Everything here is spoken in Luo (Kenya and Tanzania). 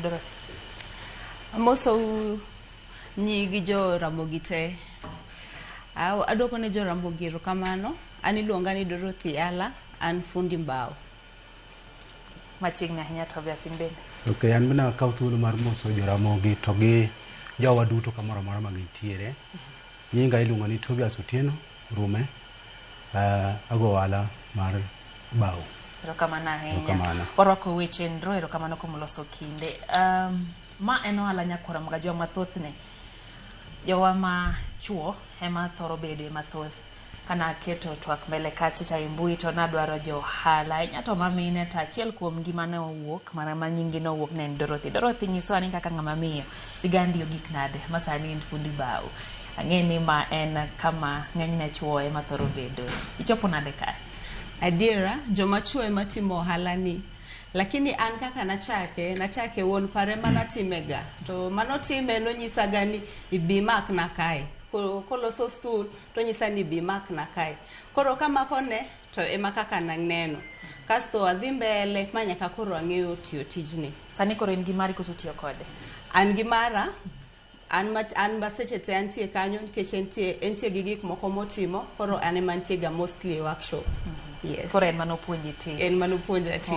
Dorothy? Amoso nyigi jo Ramogi te. Adwoko ne jo Ramogi erokamano. An iluonga ni Dorothy Ala, an fundi mbao. Machiegni ahinya Tobias in bende. Okay, an bende akaw thuolo mar moso jo Ramogi to gi jowa duto kamoro amora ma gintiere. Nyinga iluongo ni Tobias Otieno Rume. Ago ohala mar bao. Erokamano ahinya. Warwako weche ndro erokamano kuom loso kinde. Ma en ohala nyakora mga joma thothne. Jowa ma chuo ema thoro bedo mathoth. Kana keto twak mbele kacha cha imbui to nadwaro jo hala. Nyato mamine ta achiel kuom gima ne owuok, mana ma nyingi no owuok ne Dorothy. Dorothy nyiso ani kaka ng'ama miyo. Sigandi ogik nade. Masani en fundi bao. Ang'eni ma en kama ng'enyne chuo ema thoro bedo. Ichopo nade kae? Adiera, joma chuo ema timo ohala ni. Lakini an kaka nachake won pare mana timega. To manotime no nyisa gani ibimak na kae. Koloso stud to nyisa ni ibimak na kae. Koro kama kone to ema kaka naneno. Kasto adhi mbele manyaka koro ang'eyo tiyo tijni. Sani koro in gimari koso tiyo kode? An gimara, an baseche te antie kanyo nikech entie gi gik moko motimo, koro an ema antie ga mostly workshop. Yes. Koro en manopuonji tich. En manopuonja tich.